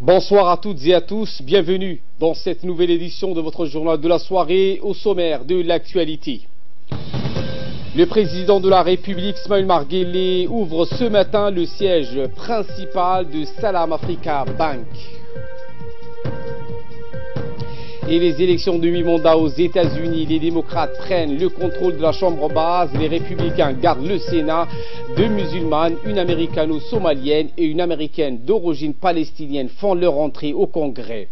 Bonsoir à toutes et à tous, bienvenue dans cette nouvelle édition de votre journal de la soirée au sommaire de l'actualité. Le président de la République, Ismaël Omar Guelleh, ouvre ce matin le siège principal de Salam Africa Bank. Et les élections de mi-mandat aux États-Unis, les démocrates prennent le contrôle de la Chambre basse, les républicains gardent le Sénat. Deux musulmanes, une américano-somalienne et une américaine d'origine palestinienne font leur entrée au Congrès.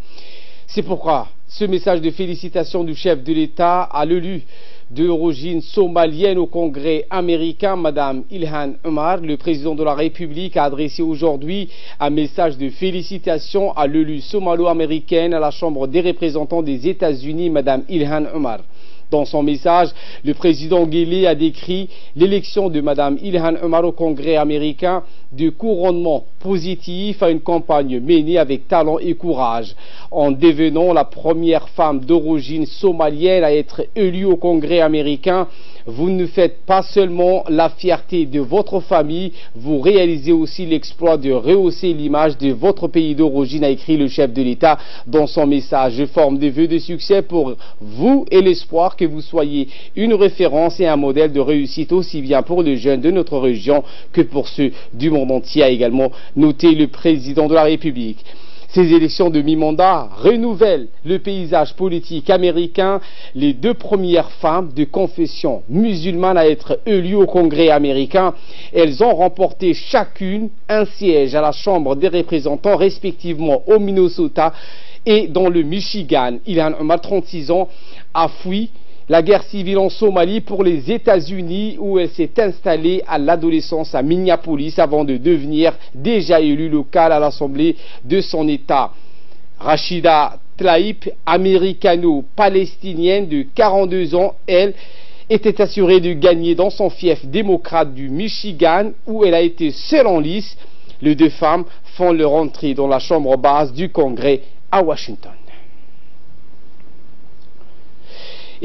C'est pourquoi ce message de félicitations du chef de l'État à l'élu d'origine somalienne au Congrès américain, Madame Ilhan Omar, le président de la République, a adressé aujourd'hui un message de félicitations à l'élu somalo-américaine à la Chambre des représentants des États-Unis, Madame Ilhan Omar. Dans son message, le président Guelleh a décrit l'élection de Mme Ilhan Omar au Congrès américain de couronnement positif à une campagne menée avec talent et courage. En devenant la première femme d'origine somalienne à être élue au Congrès américain, vous ne faites pas seulement la fierté de votre famille, vous réalisez aussi l'exploit de rehausser l'image de votre pays d'origine, a écrit le chef de l'État dans son message. Je forme des vœux de succès pour vous et l'espoir que vous soyez une référence et un modèle de réussite aussi bien pour les jeunes de notre région que pour ceux du monde entier, a également noté le président de la République. Ces élections de mi-mandat renouvellent le paysage politique américain. Les deux premières femmes de confession musulmane à être élues au Congrès américain, elles ont remporté chacune un siège à la Chambre des représentants, respectivement au Minnesota et dans le Michigan. Ilhan Omar, 36 ans, a fui la guerre civile en Somalie pour les États-Unis où elle s'est installée à l'adolescence à Minneapolis avant de devenir déjà élue locale à l'Assemblée de son État. Rachida Tlaib, américano-palestinienne de 42 ans, elle était assurée de gagner dans son fief démocrate du Michigan où elle a été seule en lice. Les deux femmes font leur entrée dans la chambre basse du Congrès à Washington.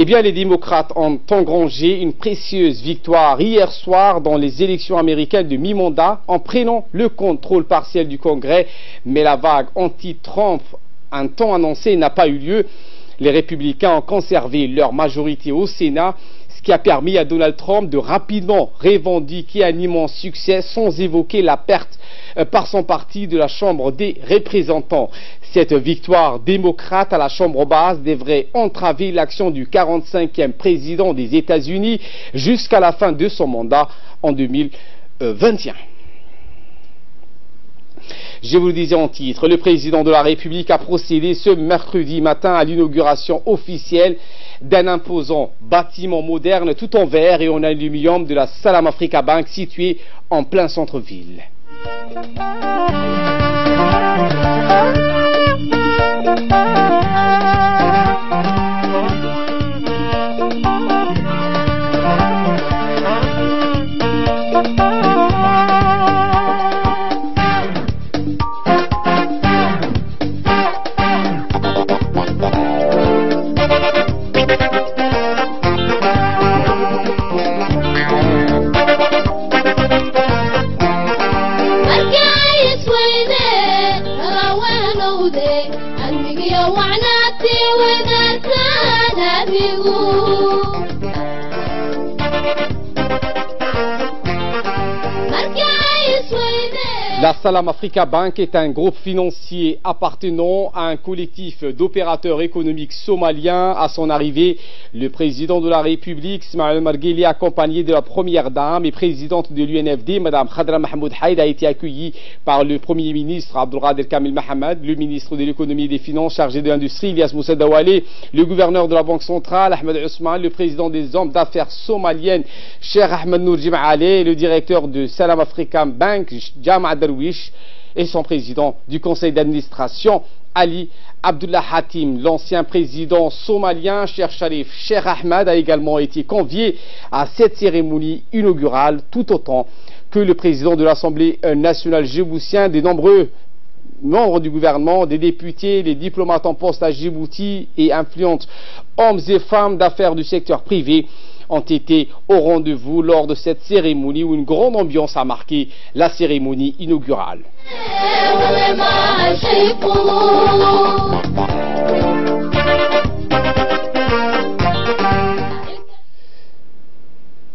Eh bien, les démocrates ont engrangé une précieuse victoire hier soir dans les élections américaines de mi-mandat en prenant le contrôle partiel du Congrès. Mais la vague anti-Trump, un temps annoncé, n'a pas eu lieu. Les républicains ont conservé leur majorité au Sénat, ce qui a permis à Donald Trump de rapidement revendiquer un immense succès sans évoquer la perte par son parti de la Chambre des représentants. Cette victoire démocrate à la Chambre basse devrait entraver l'action du 45e président des États-Unis jusqu'à la fin de son mandat en 2021. Je vous le disais en titre, le président de la République a procédé ce mercredi matin à l'inauguration officielle d'un imposant bâtiment moderne tout en verre et en aluminium de la Salam Africa Bank située en plein centre-ville. La Salam Africa Bank est un groupe financier appartenant à un collectif d'opérateurs économiques somaliens. À son arrivée, le président de la République, Ismaël Omar Guelleh, accompagné de la première dame et présidente de l'UNFD, Mme Khadra Mahmoud Haïd, a été accueilli par le Premier ministre Abdelkader Kamil Mohamed, le ministre de l'économie et des finances chargé de l'industrie, Ilyas Moussa Dawalé, le gouverneur de la Banque centrale, Ahmed Ousmane, le président des hommes d'affaires somaliennes, Cheikh Ahmed Nourjim Ali, le directeur de Salam African Bank, Jama Darwish, et son président du conseil d'administration, Ali Abdullah Hatim. L'ancien président somalien, Cheikh Sharif Cheikh Ahmed, a également été convié à cette cérémonie inaugurale, tout autant que le président de l'Assemblée nationale djiboutien, des nombreux membres du gouvernement, des députés, les diplomates en poste à Djibouti et influents hommes et femmes d'affaires du secteur privé ont été au rendez-vous lors de cette cérémonie où une grande ambiance a marqué la cérémonie inaugurale.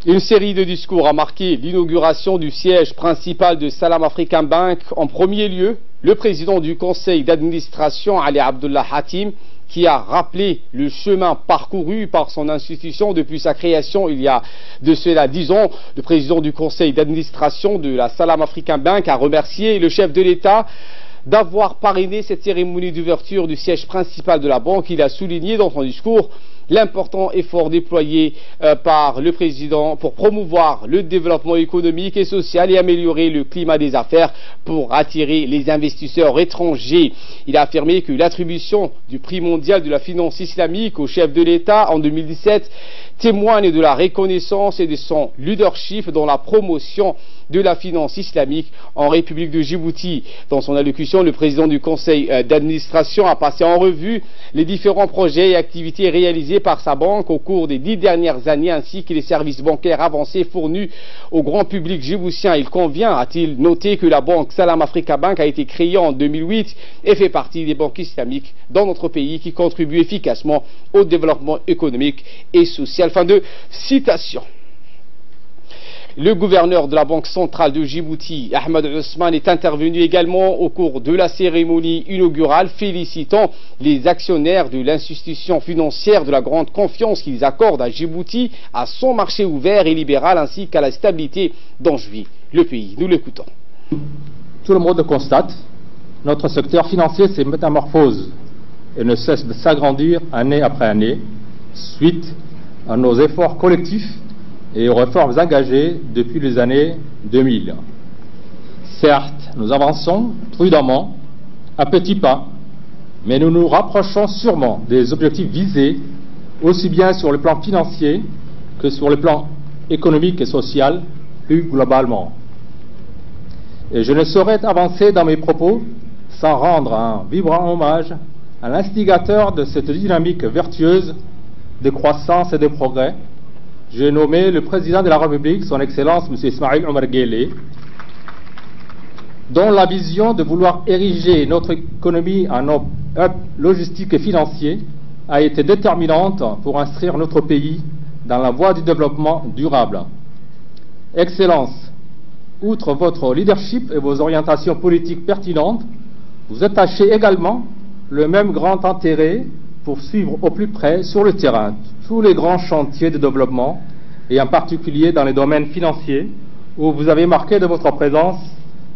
Une série de discours a marqué l'inauguration du siège principal de Salam African Bank. En premier lieu, le président du conseil d'administration, Ali Abdullah Hatim, qui a rappelé le chemin parcouru par son institution depuis sa création il y a de cela 10 ans. Le président du conseil d'administration de la Salam African Bank a remercié le chef de l'État d'avoir parrainé cette cérémonie d'ouverture du siège principal de la banque. Il a souligné dans son discours l'important effort déployé par le président pour promouvoir le développement économique et social et améliorer le climat des affaires pour attirer les investisseurs étrangers. Il a affirmé que l'attribution du prix mondial de la finance islamique au chef de l'État en 2017 témoigne de la reconnaissance et de son leadership dans la promotion de la finance islamique en République de Djibouti. Dans son allocution, le président du conseil d'administration a passé en revue les différents projets et activités réalisés par sa banque au cours des 10 dernières années, ainsi que les services bancaires avancés fournis au grand public djiboutien. Il convient, a-t-il noté, que la banque Salam Africa Bank a été créée en 2008 et fait partie des banques islamiques dans notre pays qui contribuent efficacement au développement économique et social. Fin de citation. Le gouverneur de la Banque centrale de Djibouti, Ahmed Ousmane, est intervenu également au cours de la cérémonie inaugurale, félicitant les actionnaires de l'institution financière de la grande confiance qu'ils accordent à Djibouti, à son marché ouvert et libéral, ainsi qu'à la stabilité dont jouit le pays. Nous l'écoutons. Tout le monde constate, notre secteur financier se métamorphose et ne cesse de s'agrandir année après année, suite à nos efforts collectifs et aux réformes engagées depuis les années 2000. Certes, nous avançons prudemment, à petits pas, mais nous nous rapprochons sûrement des objectifs visés, aussi bien sur le plan financier que sur le plan économique et social, plus globalement. Et je ne saurais avancer dans mes propos sans rendre un vibrant hommage à l'instigateur de cette dynamique vertueuse de croissance et de progrès. J'ai nommé le président de la République, son Excellence M. Ismaïl Omar Guelleh, dont la vision de vouloir ériger notre économie en hub logistique et financier a été déterminante pour inscrire notre pays dans la voie du développement durable. Excellence, outre votre leadership et vos orientations politiques pertinentes, vous attachez également le même grand intérêt pour suivre au plus près, sur le terrain, tous les grands chantiers de développement, et en particulier dans les domaines financiers, où vous avez marqué de votre présence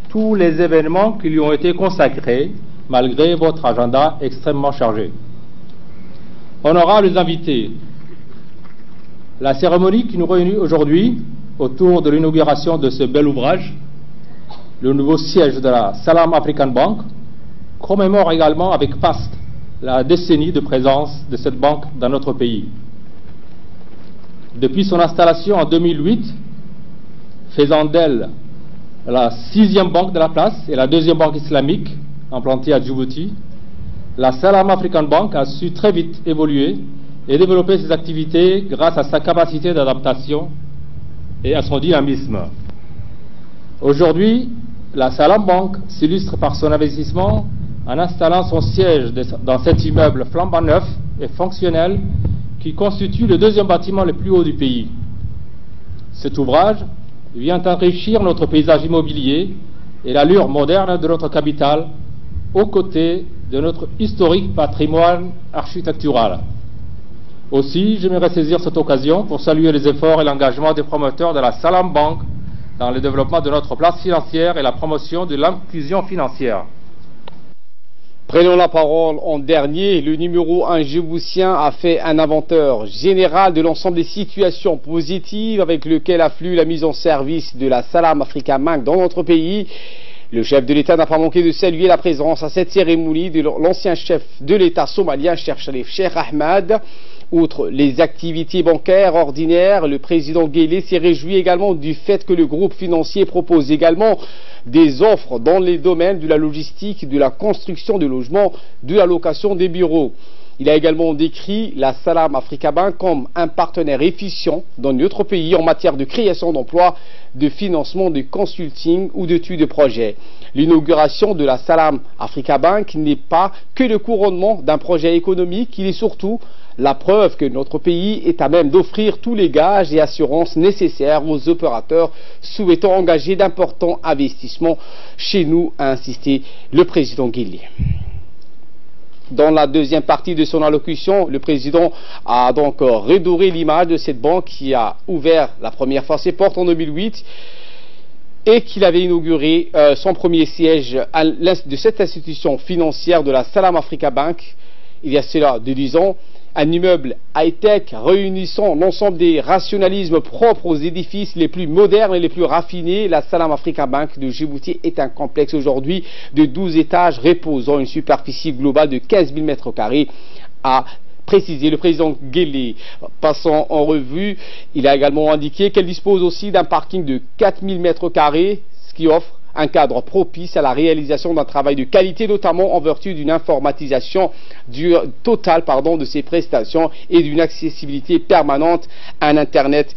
tous les événements qui lui ont été consacrés, malgré votre agenda extrêmement chargé. Honorables invités, la cérémonie qui nous réunit aujourd'hui autour de l'inauguration de ce bel ouvrage, le nouveau siège de la Salam African Bank, commémore également avec faste la décennie de présence de cette banque dans notre pays. Depuis son installation en 2008, faisant d'elle la 6e banque de la place et la 2e banque islamique implantée à Djibouti, la Salam African Bank a su très vite évoluer et développer ses activités grâce à sa capacité d'adaptation et à son dynamisme. Aujourd'hui, la Salam Bank s'illustre par son investissement en installant son siège dans cet immeuble flambant neuf et fonctionnel qui constitue le 2e bâtiment le plus haut du pays. Cet ouvrage vient enrichir notre paysage immobilier et l'allure moderne de notre capitale aux côtés de notre historique patrimoine architectural. Aussi, j'aimerais saisir cette occasion pour saluer les efforts et l'engagement des promoteurs de la Salam Bank dans le développement de notre place financière et la promotion de l'inclusion financière. Prenons la parole en dernier. Le numéro 1 djiboutien a fait un inventaire général de l'ensemble des situations positives avec lesquelles afflue la mise en service de la Salam Africa Bank dans notre pays. Le chef de l'État n'a pas manqué de saluer la présence à cette cérémonie de l'ancien chef de l'État somalien, Cheikh Ahmed. Outre les activités bancaires ordinaires, le président Guelleh s'est réjoui également du fait que le groupe financier propose également des offres dans les domaines de la logistique, de la construction de logements, de la location des bureaux. Il a également décrit la Salam Africa Bank comme un partenaire efficient dans notre pays en matière de création d'emplois, de financement, de consulting ou d'études de projets. L'inauguration de la Salam Africa Bank n'est pas que le couronnement d'un projet économique, il est surtout la preuve que notre pays est à même d'offrir tous les gages et assurances nécessaires aux opérateurs souhaitant engager d'importants investissements chez nous, a insisté le président Guelleh. Dans la deuxième partie de son allocution, le président a donc redoré l'image de cette banque qui a ouvert la première fois ses portes en 2008 et qu'il avait inauguré son premier siège de cette institution financière de la Salam Africa Bank il y a cela de 10 ans. Un immeuble high-tech réunissant l'ensemble des rationalismes propres aux édifices les plus modernes et les plus raffinés. La Salam Africa Bank de Djibouti est un complexe aujourd'hui de 12 étages reposant une superficie globale de 15 000 m², a précisé le président Guelleh. Passant en revue, il a également indiqué qu'elle dispose aussi d'un parking de 4 000 m², ce qui offre un cadre propice à la réalisation d'un travail de qualité, notamment en vertu d'une informatisation totale de ses prestations et d'une accessibilité permanente à un Internet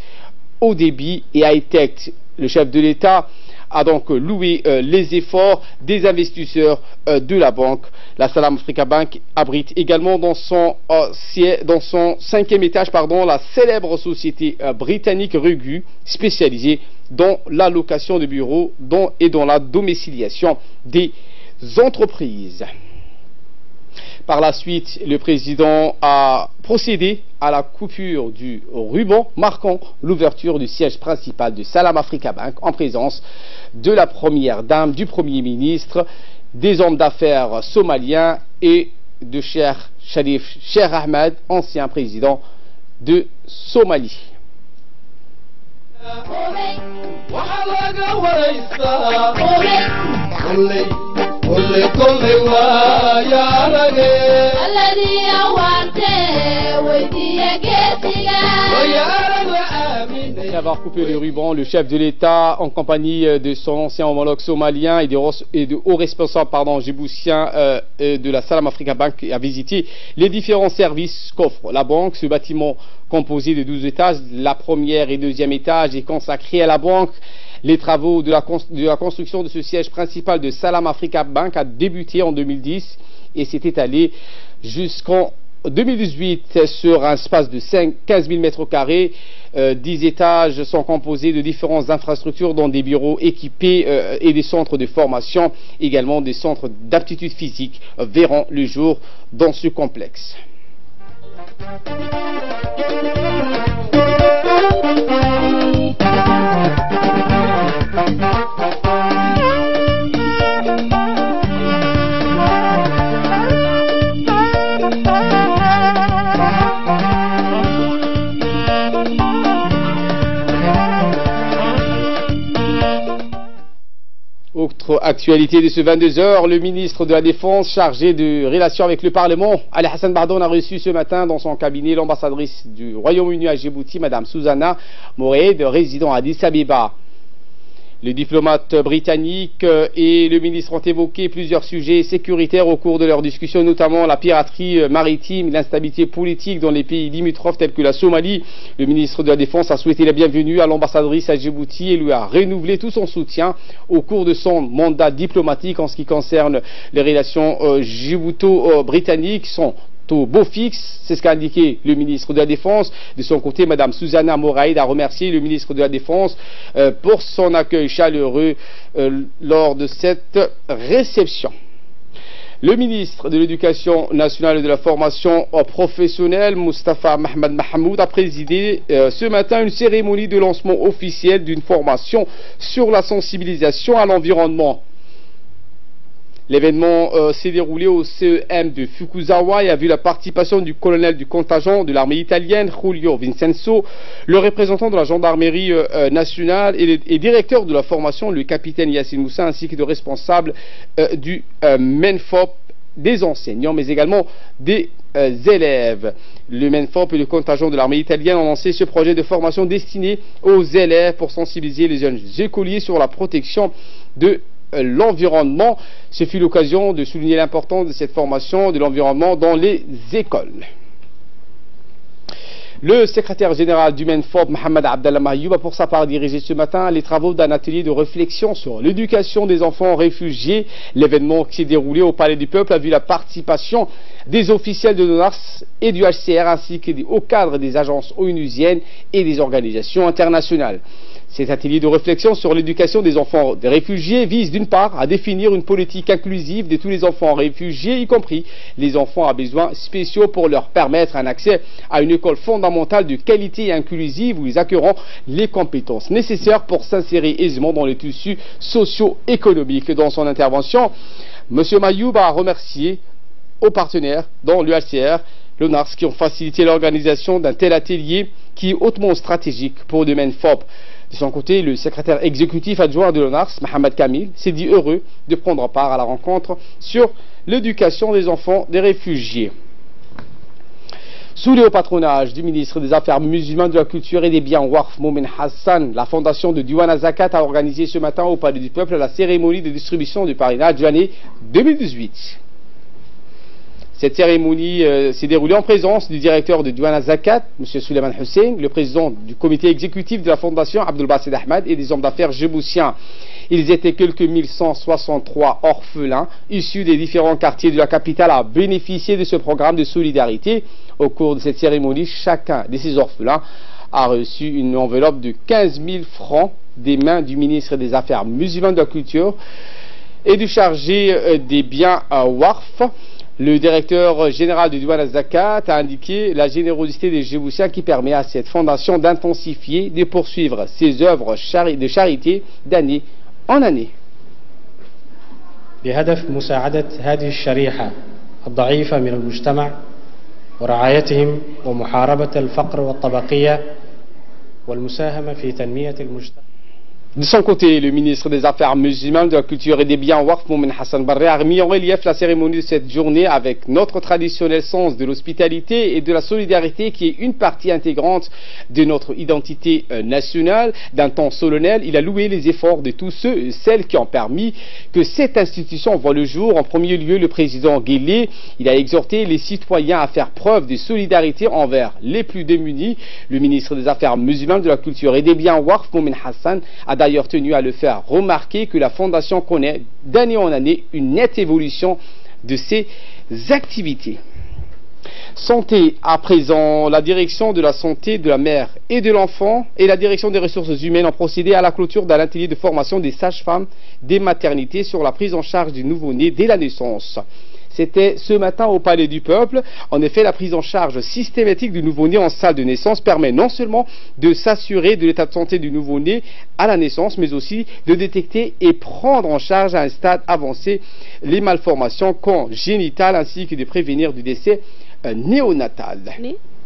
haut débit et high-tech. Le chef de l'État a donc loué les efforts des investisseurs de la banque. La Salam Africa Bank abrite également dans son 5e étage la célèbre société britannique Regu, spécialisée dans la location de bureaux et dans la domiciliation des entreprises. Par la suite, le président a procédé à la coupure du ruban marquant l'ouverture du siège principal de Salam Africa Bank en présence de la première dame, du premier ministre, des hommes d'affaires somaliens et de Cheikh Sharif Cheikh Ahmed, ancien président de Somalie. Après avoir coupé le ruban, le chef de l'État, en compagnie de son ancien homologue somalien et de hauts responsables djiboutiens de la Salam Africa Bank, a visité les différents services qu'offre la banque. Ce bâtiment composé de 12 étages, la première et deuxième étage est consacré à la banque. Les travaux de la construction de ce siège principal de Salam Africa Bank a débuté en 2010 et s'est étalé jusqu'en 2018 sur un espace de 15 000 m². 10 étages sont composés de différentes infrastructures dont des bureaux équipés et des centres de formation, également des centres d'aptitude physique verront le jour dans ce complexe. Autre actualité de ce 22h, le ministre de la Défense chargé de relations avec le Parlement, Ali Hassan Bardon, a reçu ce matin dans son cabinet l'ambassadrice du Royaume-Uni à Djibouti, Madame Susanna Moraed, résident à Addis Abeba. Le diplomate britannique et le ministre ont évoqué plusieurs sujets sécuritaires au cours de leur discussion, notamment la piraterie maritime, l'instabilité politique dans les pays limitrophes tels que la Somalie. Le ministre de la Défense a souhaité la bienvenue à l'ambassadrice à Djibouti et lui a renouvelé tout son soutien au cours de son mandat diplomatique en ce qui concerne les relations djibouto-britanniques. Au beau fixe, c'est ce qu'a indiqué le ministre de la Défense. De son côté, Madame Susanna Moraed a remercié le ministre de la Défense pour son accueil chaleureux lors de cette réception. Le ministre de l'Éducation nationale et de la formation professionnelle, Moustapha Mohamed Mahmoud, a présidé ce matin une cérémonie de lancement officielle d'une formation sur la sensibilisation à l'environnement. L'événement s'est déroulé au CEM de Fukuzawa et a vu la participation du colonel du contingent de l'armée italienne, Julio Vincenzo, le représentant de la gendarmerie nationale et directeur de la formation, le capitaine Yassine Moussa, ainsi que de responsables du MENFOP, des enseignants, mais également des élèves. Le MENFOP et le contingent de l'armée italienne ont lancé ce projet de formation destiné aux élèves pour sensibiliser les jeunes écoliers sur la protection de l'environnement. Ce fut l'occasion de souligner l'importance de cette formation de l'environnement dans les écoles. Le secrétaire général du MENFOP, Mohamed Abdallah Mayoub, a pour sa part dirigé ce matin les travaux d'un atelier de réflexion sur l'éducation des enfants réfugiés. L'événement qui s'est déroulé au Palais du Peuple a vu la participation des officiels de l'ONARS et du HCR ainsi que des hauts cadres des agences onusiennes et des organisations internationales. Cet atelier de réflexion sur l'éducation des enfants des réfugiés vise d'une part à définir une politique inclusive de tous les enfants réfugiés, y compris les enfants à besoins spéciaux, pour leur permettre un accès à une école fondamentale de qualité et inclusive où ils acquerront les compétences nécessaires pour s'insérer aisément dans les tissus socio-économiques. Dans son intervention, M. Mayoub a remercié aux partenaires dont l'UHCR, l'ONARS, qui ont facilité l'organisation d'un tel atelier qui est hautement stratégique pour le MENFOP. De son côté, le secrétaire exécutif adjoint de l'ONARS, Mohamed Kamil, s'est dit heureux de prendre part à la rencontre sur l'éducation des enfants des réfugiés. Sous le haut patronage du ministre des Affaires musulmanes, de la Culture et des Biens Waqf Momin Hassan, la fondation de Diwan Zakat a organisé ce matin au Palais du Peuple la cérémonie de distribution du parrainage de l'année 2018. Cette cérémonie s'est déroulée en présence du directeur de Diwan Zakat, M. Suleiman Hussein, le président du comité exécutif de la fondation, Abdul Basid Ahmed, et des hommes d'affaires djiboutiens. Ils étaient quelques 1163 orphelins issus des différents quartiers de la capitale à bénéficier de ce programme de solidarité. Au cours de cette cérémonie, chacun de ces orphelins a reçu une enveloppe de 15 000 francs des mains du ministre des Affaires musulmanes, de la Culture et du chargé des biens Waqf. Le directeur général du Diwan Zakat a indiqué la générosité des Djiboutiens qui permet à cette fondation d'intensifier, de poursuivre ses œuvres de charité d'année en année. بهدف مساعدة هذه الشريحة الضعيفة من المجتمع ورعايتهم ومحاربة الفقر والطبقية والمساهمة في تنمية المجتمع. De son côté, le ministre des Affaires musulmanes, de la Culture et des Biens Waqf Momin Hassan Barre a remis en relief la cérémonie de cette journée avec notre traditionnel sens de l'hospitalité et de la solidarité qui est une partie intégrante de notre identité nationale. D'un temps solennel, il a loué les efforts de tous ceux et celles qui ont permis que cette institution voit le jour. En premier lieu, le président Guélé, il a exhorté les citoyens à faire preuve de solidarité envers les plus démunis. Le ministre des Affaires musulmanes, de la Culture et des Biens Waqf Momin Hassan a d'ailleurs tenu à le faire remarquer que la fondation connaît d'année en année une nette évolution de ses activités. Santé à présent, la direction de la santé de la mère et de l'enfant et la direction des ressources humaines ont procédé à la clôture d'un atelier de formation des sages-femmes des maternités sur la prise en charge du nouveau-né dès la naissance. C'était ce matin au Palais du Peuple. En effet, la prise en charge systématique du nouveau-né en salle de naissance permet non seulement de s'assurer de l'état de santé du nouveau-né à la naissance, mais aussi de détecter et prendre en charge à un stade avancé les malformations congénitales ainsi que de prévenir du décès néonatal.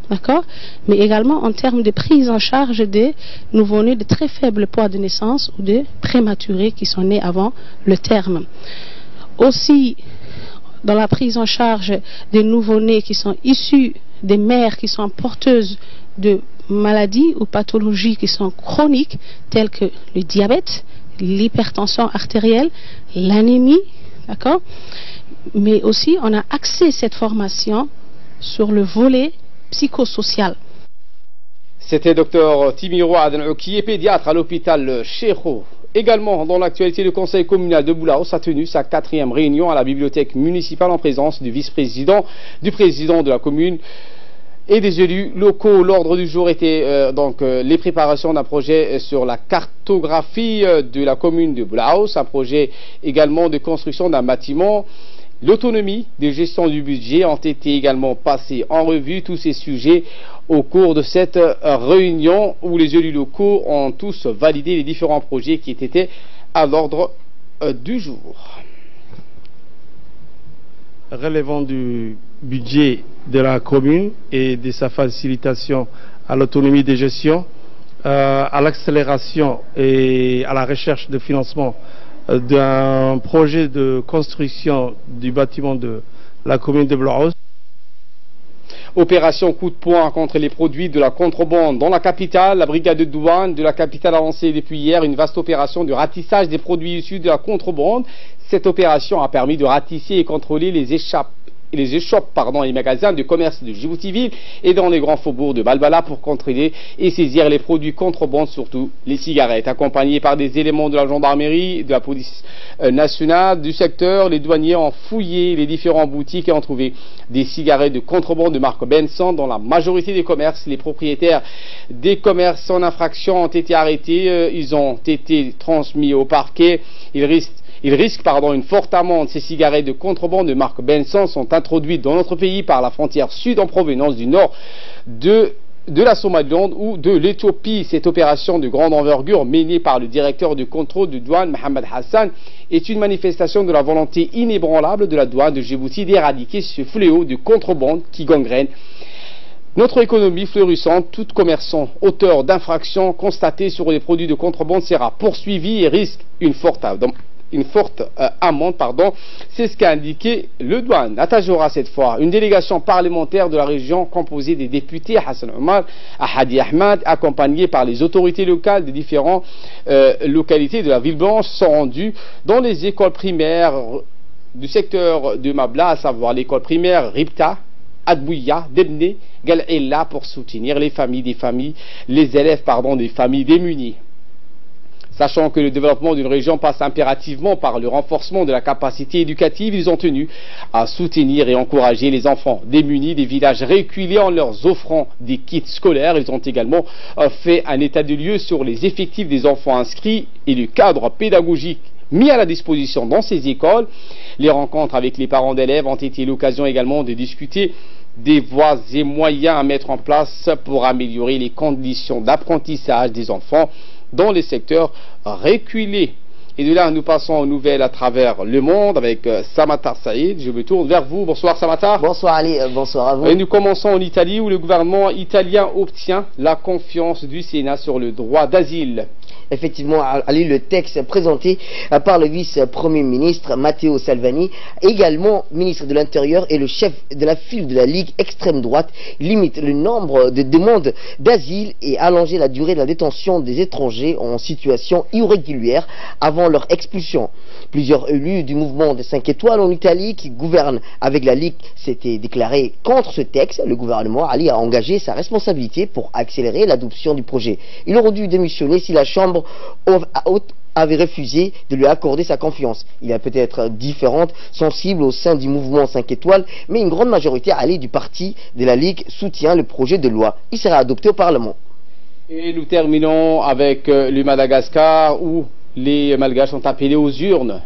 D'accord, mais également en termes de prise en charge des nouveau-nés de très faible poids de naissance ou de prématurés qui sont nés avant le terme. Aussi, dans la prise en charge des nouveau-nés qui sont issus des mères qui sont porteuses de maladies ou pathologies qui sont chroniques, telles que le diabète, l'hypertension artérielle, l'anémie, d'accord. Mais aussi, on a axé cette formation sur le volet psychosocial. C'était Dr Timiro Adenou, qui est pédiatre à l'hôpital Cheikhou. Également, dans l'actualité, le conseil communal de Boulaos a tenu sa 4e réunion à la bibliothèque municipale en présence du vice-président, du président de la commune et des élus locaux. L'ordre du jour était les préparations d'un projet sur la cartographie de la commune de Boulaos, un projet également de construction d'un bâtiment. L'autonomie de gestion du budget ont été également passés en revue, tous ces sujets au cours de cette réunion où les élus locaux ont tous validé les différents projets qui étaient à l'ordre du jour. Relevant du budget de la commune et de sa facilitation à l'autonomie de gestion, à l'accélération et à la recherche de financement d'un projet de construction du bâtiment de la commune de Boulaos. Opération coup de poing contre les produits de la contrebande dans la capitale. La brigade de douane de la capitale a lancé depuis hier une vaste opération de ratissage des produits issus de la contrebande. Cette opération a permis de ratisser et contrôler les échoppes et les magasins de commerce de Djibouti-Ville et dans les grands faubourgs de Balbala pour contrôler et saisir les produits contrebandes, surtout les cigarettes. Accompagnés par des éléments de la gendarmerie, de la police nationale, du secteur, les douaniers ont fouillé les différentes boutiques et ont trouvé des cigarettes de contrebande de marque Benson dans la majorité des commerces. Les propriétaires des commerces en infraction ont été arrêtés, ils ont été transmis au parquet. Ils risquent une forte amende. Ces cigarettes de contrebande de marque Benson sont introduites dans notre pays par la frontière sud en provenance du nord de la Somaliland ou de l'Éthiopie. Cette opération de grande envergure menée par le directeur du contrôle de douane, Mohamed Hassan, est une manifestation de la volonté inébranlable de la douane de Djibouti d'éradiquer ce fléau de contrebande qui gangrène notre économie florissante. Tout commerçant auteur d'infractions constatées sur les produits de contrebande sera poursuivi et risque une forte amende. C'est ce qu'a indiqué le douane. À Tajora cette fois, une délégation parlementaire de la région composée des députés Hassan Omar, Hadi Ahmad, accompagnés par les autorités locales des différentes localités de la ville blanche, sont rendus dans les écoles primaires du secteur de Mabla, à savoir l'école primaire Ribta, Adbouya, Debne, Gal'Ella, pour soutenir les élèves des familles démunies. Sachant que le développement d'une région passe impérativement par le renforcement de la capacité éducative, ils ont tenu à soutenir et encourager les enfants démunis des villages reculés en leur offrant des kits scolaires. Ils ont également fait un état de lieu sur les effectifs des enfants inscrits et le cadre pédagogique mis à la disposition dans ces écoles. Les rencontres avec les parents d'élèves ont été l'occasion également de discuter des voies et moyens à mettre en place pour améliorer les conditions d'apprentissage des enfants dans les secteurs reculés. Et de là, nous passons aux nouvelles à travers le monde avec Samatar Saïd. Je me tourne vers vous. Bonsoir Samatar. Bonsoir Ali, bonsoir à vous. Et nous commençons en Italie où le gouvernement italien obtient la confiance du Sénat sur le droit d'asile. Effectivement, Ali, le texte présenté par le vice-premier ministre Matteo Salvini, également ministre de l'Intérieur et le chef de la file de la Ligue extrême droite, limite le nombre de demandes d'asile et allonger la durée de la détention des étrangers en situation irrégulière avant leur expulsion. Plusieurs élus du mouvement des 5 étoiles en Italie qui gouvernent avec la Ligue s'étaient déclarés contre ce texte. Le gouvernement Ali a engagé sa responsabilité pour accélérer l'adoption du projet. Il aurait dû démissionner si la Chambre haute avait refusé de lui accorder sa confiance. Il est peut-être différente, sensible au sein du mouvement 5 étoiles, mais une grande majorité alliée du parti de la Ligue soutient le projet de loi. Il sera adopté au Parlement. Et nous terminons avec le Madagascar où les Malgaches sont appelés aux urnes.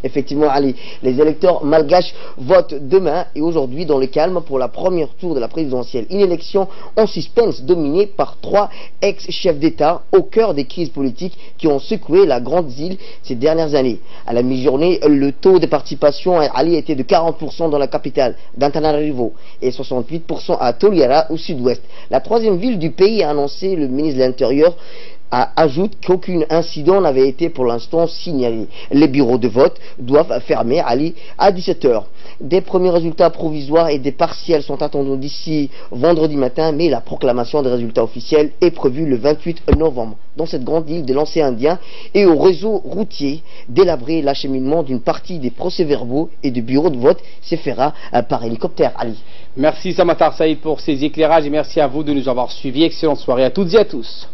Effectivement, Ali, les électeurs malgaches votent demain et aujourd'hui dans le calme pour la première tour de la présidentielle. Une élection en suspense dominée par 3 ex-chefs d'État au cœur des crises politiques qui ont secoué la grande île ces dernières années. À la mi-journée, le taux de participation à Ali était de 40% dans la capitale, d'Antananarivo, et 68% à Toliara au sud-ouest. La troisième ville du pays a annoncé le ministre de l'Intérieur ajoute qu'aucun incident n'avait été pour l'instant signalé. Les bureaux de vote doivent fermer à 17 h. Des premiers résultats provisoires et des partiels sont attendus d'ici vendredi matin, mais la proclamation des résultats officiels est prévue le 28 novembre. Dans cette grande île de l'océan Indien et au réseau routier, délabrer l'acheminement d'une partie des procès-verbaux et du bureau de vote se fera par hélicoptère. Ali. Merci Samatar Saïd pour ces éclairages et merci à vous de nous avoir suivis. Excellente soirée à toutes et à tous.